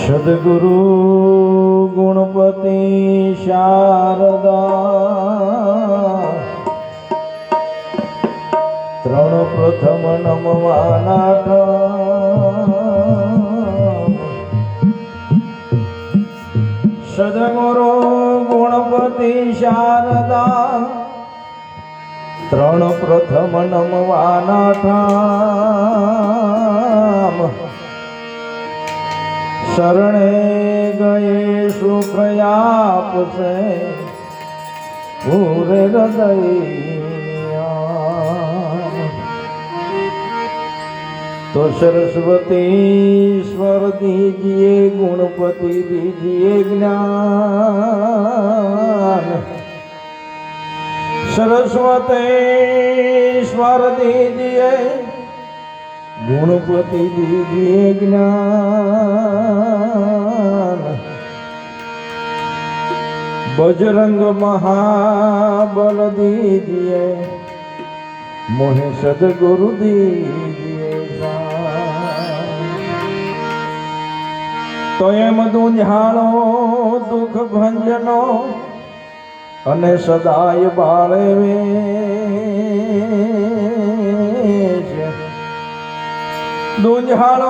સદગુરુ ગુણપતિ શારદા ત્રણ પ્રથમ નમવાના ઠામ સદગુરુ ગુણપતિ શારદા ત્રણ પ્રથમ નમવાના ઠામ શરણે ગયે સુખ આપશે પૂરે હૃદય तो सरस्वतीश्वर दीजिए गुणपति दीजिए ज्ञान सरस्वतीश्वर दीजिए गुणपति दीजिए ज्ञान बजरंग महाबल दीजिए मोहे सदगुरु दीजिए तो एम दूंझाणो दुख भंजनो अने सदाय बाळे वेश दूंझाणो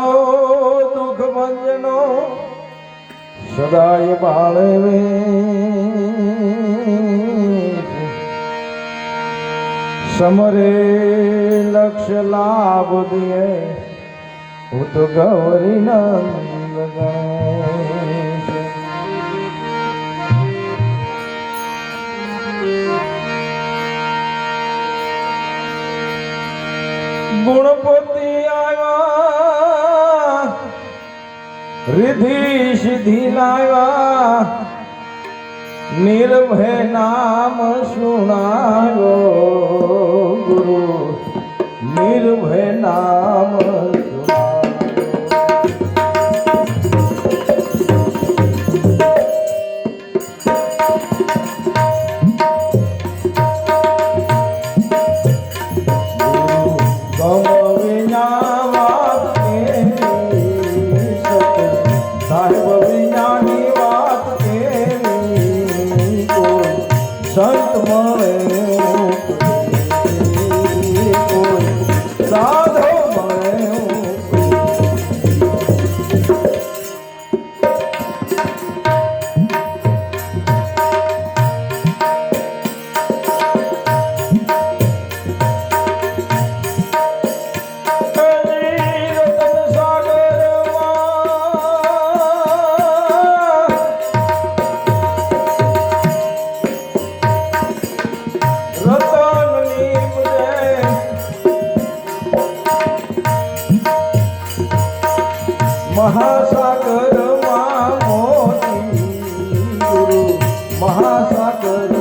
दुख भंजनो सदाय बाळे वेश समरे लक्ष्य लाभ दिए वो तो गौरी नंद गणेश गुणपति आया रिद्धि सिद्धि लाया निर्भय नाम सुनायो गुरु निर्भय नाम संत मरे साधो मरे महासागर मोती गुरु महासागर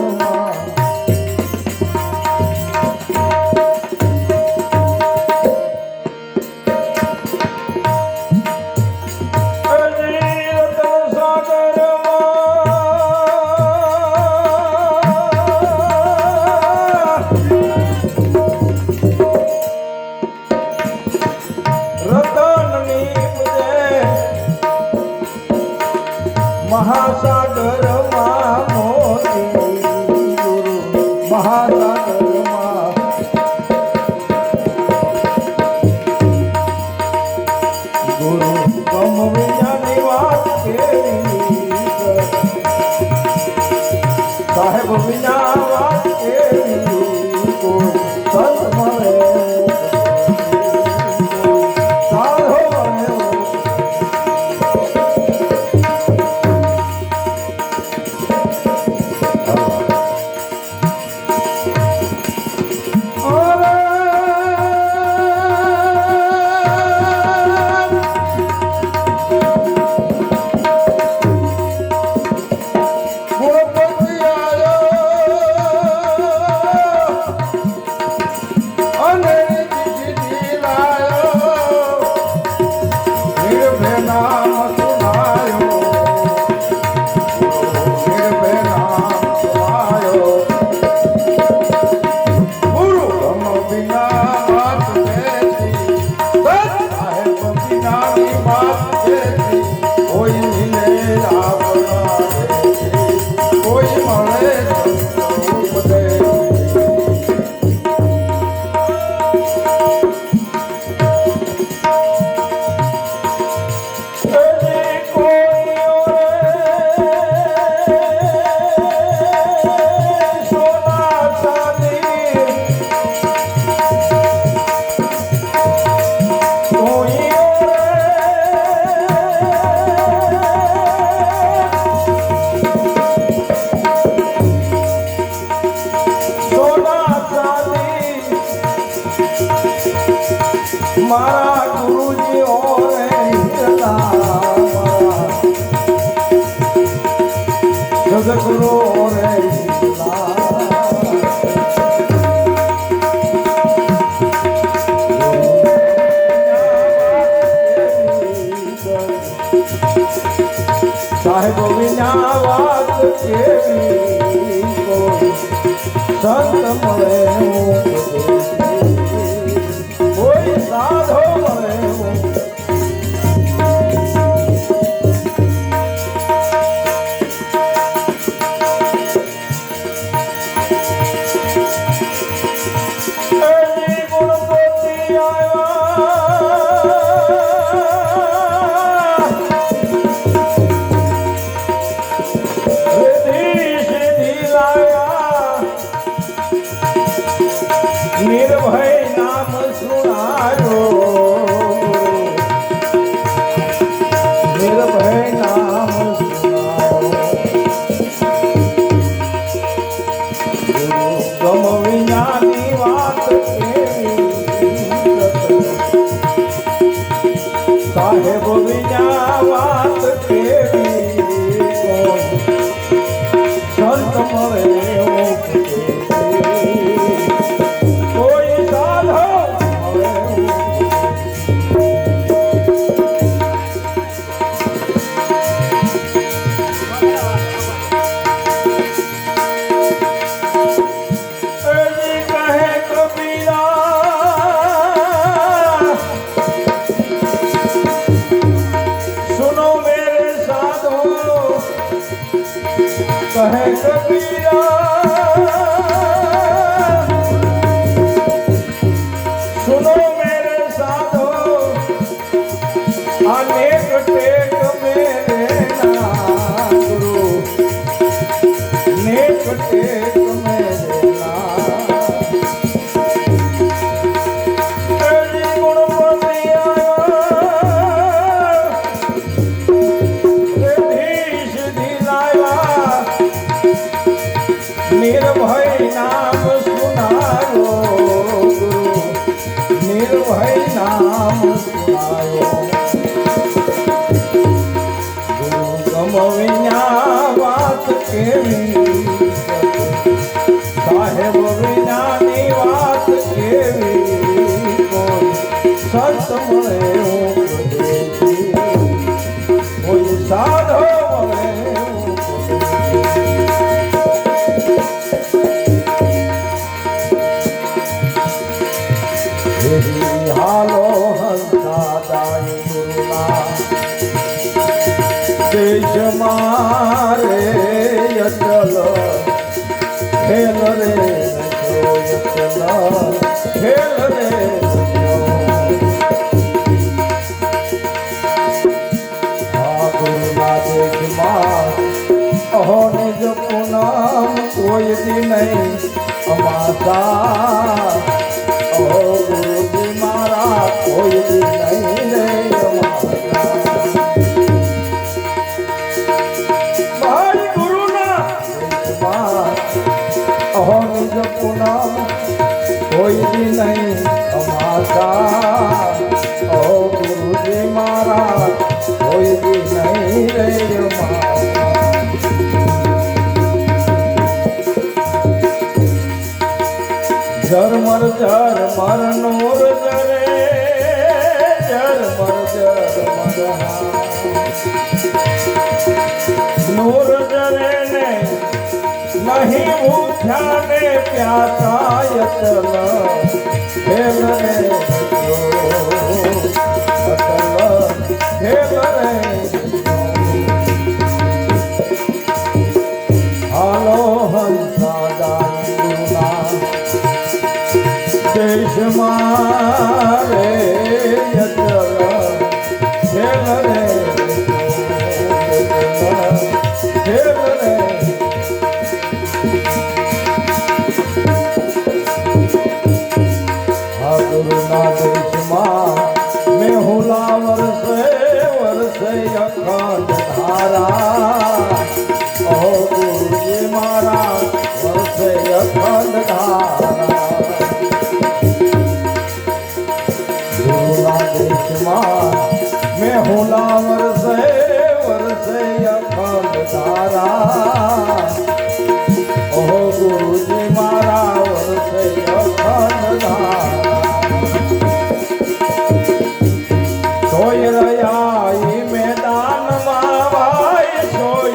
महासागर मोती गुरु महासागर गुरु कम विज्ञानी बात साहेब विना बात को संत मरे Hoy સાહેબ વિના વાત કેવી કોઈ સંત મળે કોઈ સાધો મળે નિર્ભય નામ સુનારો નિર્ભય નામ સુનારો ગમ વિનાની વાત સાહેબ વિના વાત કેવી સંત મળે कहे कबीरा सुनो मेरे साधो अनेक टेक मेरे ना गुरु नेक टेक मेरे ना तेरी गुणवती निर्भय नाम सुनायो गुरु निर्भय नाम सुनायो गुरु गम विना વાત કેવી સાહેબ વિનાની વાત કેવી કોઈ સંત મળે કોઈ સાધો મળે હાલો હંસાદાય ગુરુના દેશ મારે અચલ ખેલ રે અચલ ખેલ રે આ ગુરુના દેશમાં અહો નિજ પૂનમ કોઈ દી નહીં અમાસા અહો ગુરુજી મારા કોઈ દી નહીં રે ભાઈ ગુરુના અહો નિજ પૂનમ કોઈ દી નહીં અમાસા અહો ગુરુજી મારા કોઈ દી નહીં રે ઝરમર ઝરમર નૂર જરે ઝરમર ઝરમર નૂર જરે ને નહીં ભૂખ્યા ને પ્યાસા અચલ ખેલ રે અચલ ખેલ રે હાલો હંસાદાય ગુરુના દેશ મારે અચલ ખેલ રે ખેલ રે આ ગુરુના દેશમાં મેં હુલા વરસે વરસે અખંડ ધારા ઓ ગુરુજી મારા વરસે અખંડ ધારા मैं होला वरसे वरसे अखंड धारा ओ गुरुजी मारा वरसे अखंड धारा सोय रया मैदान में भाई सोय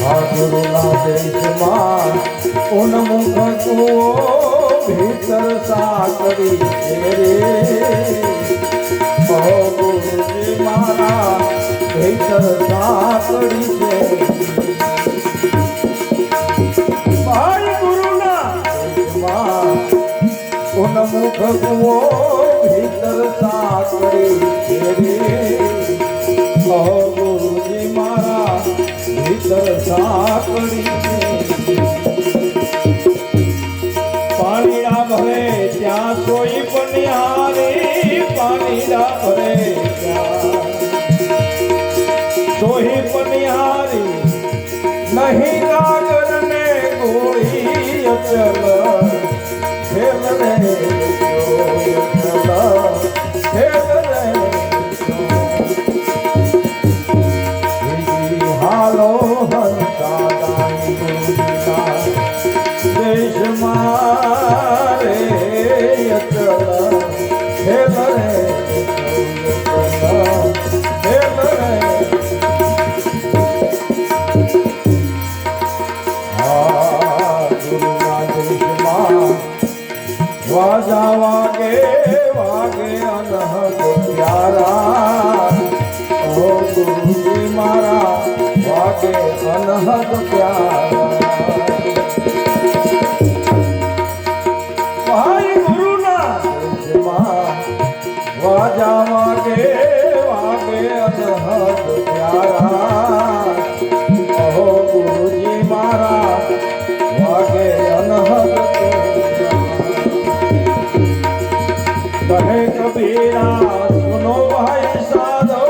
गुरुना देश मां उन्मुख कुओ भीतर साकड़ी रे गुरुजी मारा भीतर साकड़ी से भाई गुरुना देश मां उन्मुख कुओ भीतर साकड़ी रे गुरुजी मारा भीतर साकड़ी पानीड़ा भरे त्या सोई पनिहारी पानीड़ा भरे त्या सोई पनिहारी नहीं गागर ने गोरी अचल खेल रहे खेल रहे हालो हंसा गाई देश मारे अचल खेल रे खेल रे गुरुना देश मां वाजा वागे वागे अनहद प्यारा गुरुजी मारा वागे अनहद प्यारा भाई गुरुना देश मां वाजा वागे वागे अनहद प्यारा गुरुजी मारा वागे अनहद कहे कबीरा सुनो भाई साधो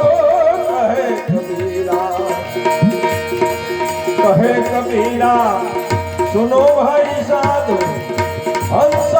कहे कबीरा सुनो भाई साधो हंस